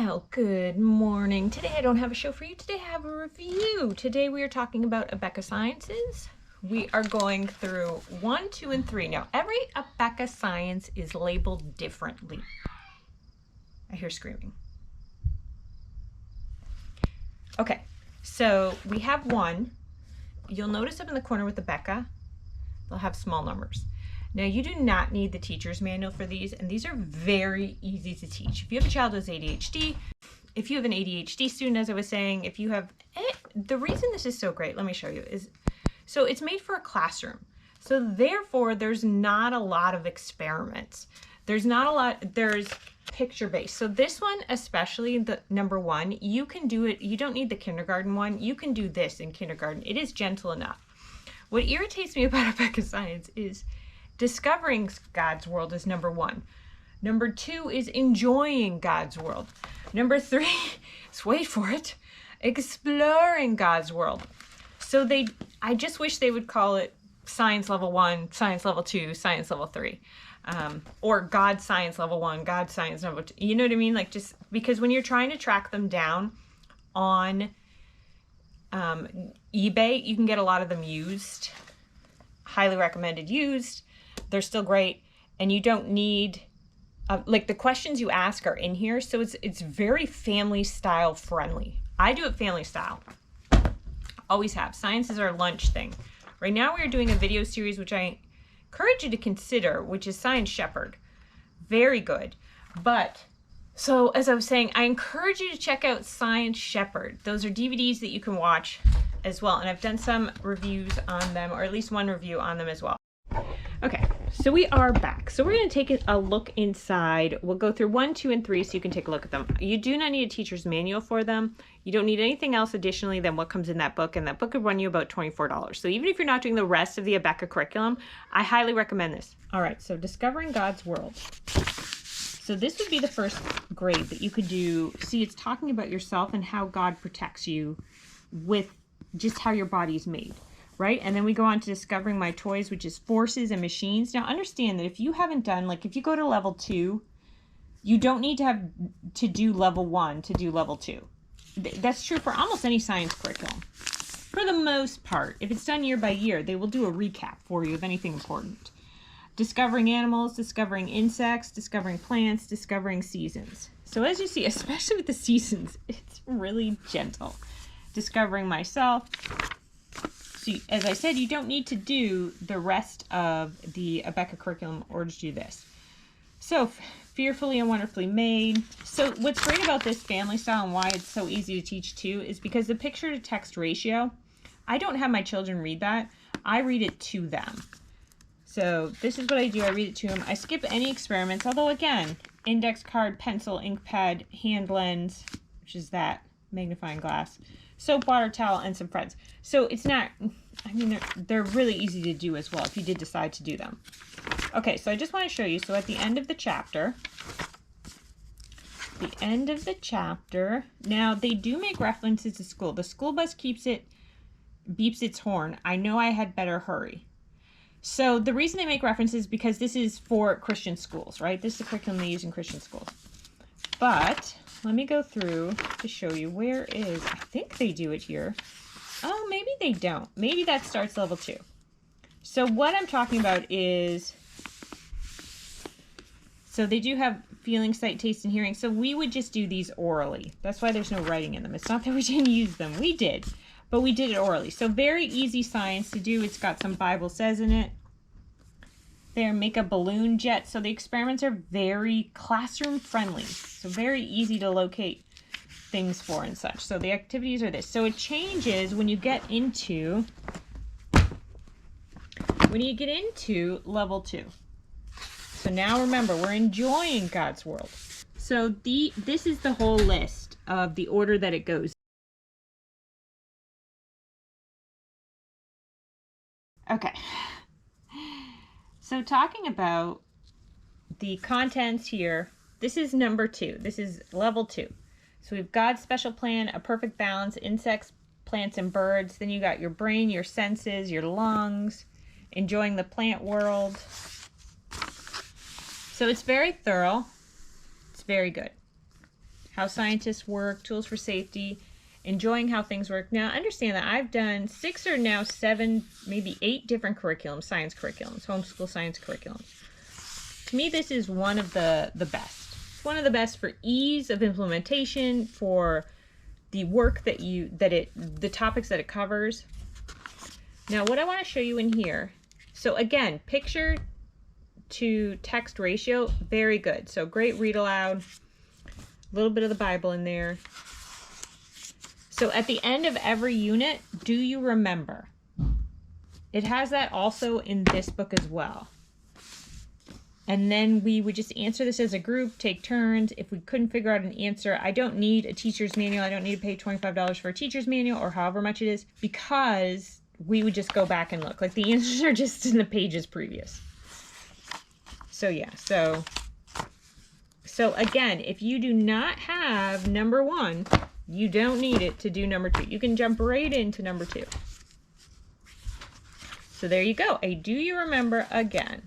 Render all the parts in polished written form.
Well, good morning. Today I don't have a show for you. Today I have a review. Today we are talking about Abeka Sciences. We are going through 1, 2, and 3. Now, every Abeka Science is labeled differently. I hear screaming. Okay, so we have 1. You'll notice up in the corner with Abeka, they'll have small numbers. Now, you do not need the teacher's manual for these, and these are very easy to teach. If you have a child with ADHD, if you have an ADHD student, as I was saying, if you have, the reason this is so great, let me show you, is so it's made for a classroom. So therefore, there's not a lot of experiments. There's picture-based. So this one, especially the number 1, you can do it, you don't need the kindergarten one, you can do this in kindergarten. It is gentle enough. What irritates me about Abeka Science is discovering God's world is number 1. Number 2 is enjoying God's world. Number 3 is, wait for it, exploring God's world. So I just wish they would call it Science Level 1, Science Level 2, Science Level 3. Or God Science Level 1, God Science Level 2. You know what I mean? Like, just because when you're trying to track them down on eBay, you can get a lot of them used. Highly recommended used. They're still great, and you don't need like the questions you ask are in here, so it's very family style friendly. I do it family style. Always have. Science is our lunch thing. Right now we are doing a video series which I encourage you to consider, which is Science Shepherd. Very good. But so as I was saying, I encourage you to check out Science Shepherd. Those are DVDs that you can watch as well, and I've done some reviews on them, or at least one review on them as well. Okay, so we are back. So we're going to take a look inside. We'll go through 1, 2, and 3 so you can take a look at them. You do not need a teacher's manual for them. You don't need anything else additionally than what comes in that book, and that book could run you about $24. So even if you're not doing the rest of the Abeka curriculum, I highly recommend this. All right, so Discovering God's World. So this would be the first grade that you could do. See, it's talking about yourself and how God protects you with just how your body is made. Right? And then we go on to Discovering My Toys, which is forces and machines. Now understand that if you haven't done, like if you go to level 2, you don't need to do level 1 to do level 2. That's true for almost any science curriculum. For the most part, if it's done year by year, they will do a recap for you of anything important. Discovering animals, discovering insects, discovering plants, discovering seasons. So as you see, especially with the seasons, it's really gentle. Discovering myself. So as I said, you don't need to do the rest of the Abeka curriculum in order to do this. So Fearfully and Wonderfully Made. So what's great about this family style and why it's so easy to teach too is because the picture to text ratio, I don't have my children read that. I read it to them. So this is what I do. I read it to them. I skip any experiments, although again, index card, pencil, ink pad, hand lens, which is that magnifying glass, soap, water, towel, and some friends. So it's not, I mean, they're really easy to do as well if you did decide to do them. Okay, so I just want to show you. So at the end of the chapter, now they do make references to school. The school bus beeps its horn. I know I had better hurry. So the reason they make references is because this is for Christian schools, right? This is the curriculum they use in Christian schools. But let me go through to show you where is, I think they do it here. Oh, maybe they don't. Maybe that starts level 2. So what I'm talking about is, so they do have feeling, sight, taste, and hearing. So we would just do these orally. That's why there's no writing in them. It's not that we didn't use them. We did, but we did it orally. So very easy science to do. It's got some Bible says in it. There, make a balloon jet. So the experiments are very classroom friendly. So very easy to locate things for and such. So the activities are this. So it changes when you get into level 2. So now remember, we're enjoying God's world. So this is the whole list of the order that it goes. Okay. So talking about the contents here, this is number 2. This is level 2. So we've God's special plan, a perfect balance, insects, plants, and birds. Then you got your brain, your senses, your lungs, enjoying the plant world. So it's very thorough. It's very good. how scientists work, tools for safety, enjoying how things work. Now, understand that I've done 6 or now 7, maybe 8 different curriculums, science curriculums, homeschool science curriculums. To me, this is one of the best. It's one of the best for ease of implementation, for the work that the topics that it covers. Now, what I want to show you in here, so again, picture to text ratio, very good. So great read aloud, a little bit of the Bible in there. So at the end of every unit, do you remember? It has that also in this book as well. And then we would just answer this as a group, take turns. If we couldn't figure out an answer, I don't need a teacher's manual. I don't need to pay $25 for a teacher's manual or however much it is, because we would just go back and look. Like the answers are just in the pages previous. So yeah, so again, if you do not have number 1, you don't need it to do number 2. You can jump right into number 2. So there you go. A do you remember again.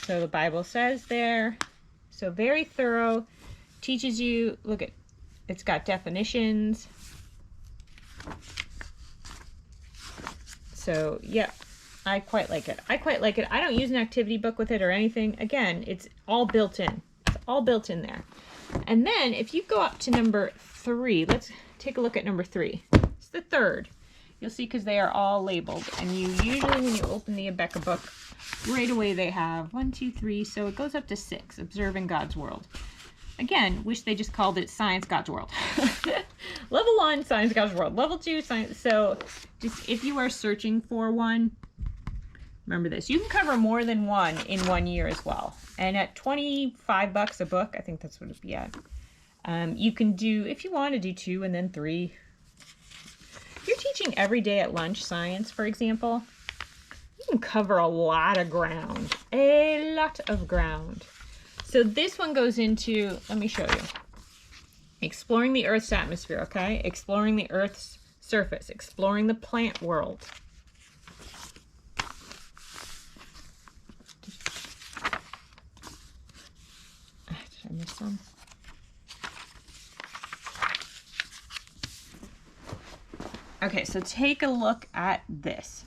So the Bible says there. So very thorough. Teaches you, look at, it's got definitions. So yeah, I quite like it. I don't use an activity book with it or anything. Again, it's all built in. It's all built in there. And then if you go up to number 3, let's take a look at number 3. It's the third. You'll see, because they are all labeled. And you usually, when you open the Abeka book, right away they have 1, 2, 3. So it goes up to 6, observing God's world. Again, wish they just called it Science God's World. Level 1, Science God's World. Level 2, Science. So just if you are searching for one, remember this. You can cover more than one in 1 year as well. And at $25 a book, I think that's what it'd be at. You can do, if you want to do 2 and then 3. If you're teaching every day at lunch science, for example, you can cover a lot of ground. A lot of ground. So this one goes into, let me show you. Exploring the Earth's atmosphere, okay? Exploring the Earth's surface. Exploring the plant world. Did I miss some? Okay, so take a look at this.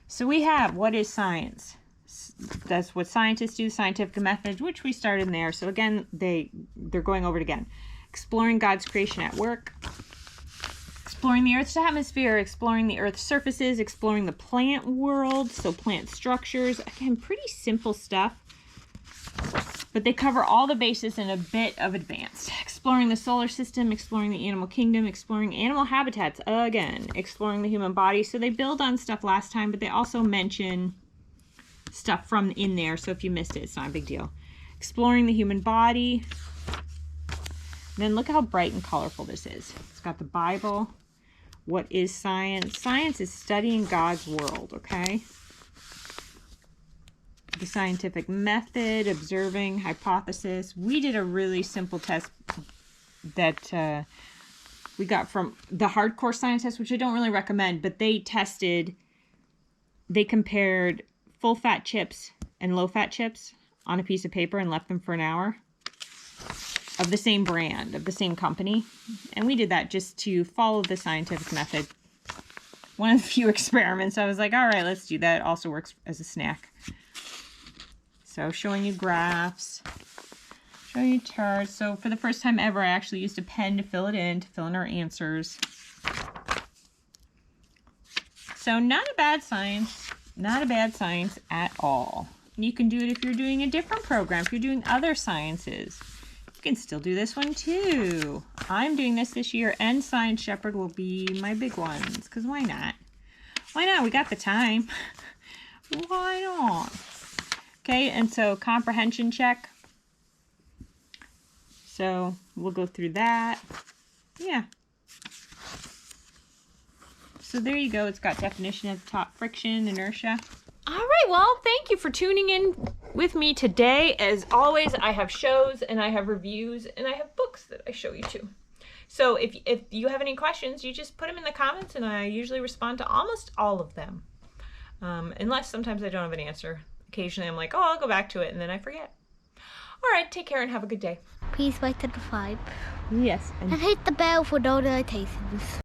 So we have, what is science? That's what scientists do, scientific method, which we started in there. So again, they're going over it again. Exploring God's creation at work. Exploring the Earth's atmosphere, exploring the Earth's surfaces, exploring the plant world, so plant structures. Again, pretty simple stuff. But they cover all the bases in a bit of advanced. Exploring the solar system, exploring the animal kingdom, exploring animal habitats, again, exploring the human body. So they build on stuff last time, but they also mention stuff from in there. So if you missed it, it's not a big deal. Exploring the human body. And then look how bright and colorful this is. It's got the Bible. What is science? Science is studying God's world, okay? The scientific method, observing, hypothesis. We did a really simple test that we got from the hardcore science test, which I don't really recommend, but they compared full fat chips and low fat chips on a piece of paper and left them for an hour of the same brand, of the same company. And we did that just to follow the scientific method. One of the few experiments, I was like, all right, let's do that. It also works as a snack. So showing you graphs, showing you charts. So for the first time ever, I actually used a pen to fill in our answers. So not a bad science at all. You can do it if you're doing a different program, if you're doing other sciences. You can still do this one too. I'm doing this year, and Science Shepherd will be my big ones, because why not? Why not? We got the time. Why not? Okay, and so comprehension check. So we'll go through that. Yeah. So there you go. It's got definition at the top, friction, inertia. All right, well, thank you for tuning in with me today. As always, I have shows and I have reviews and I have books that I show you too. So if you have any questions, you just put them in the comments and I usually respond to almost all of them. Unless sometimes I don't have an answer. Occasionally I'm like, oh, I'll go back to it, and then I forget. All right, take care and have a good day. Please subscribe Yes. and hit the bell for notifications.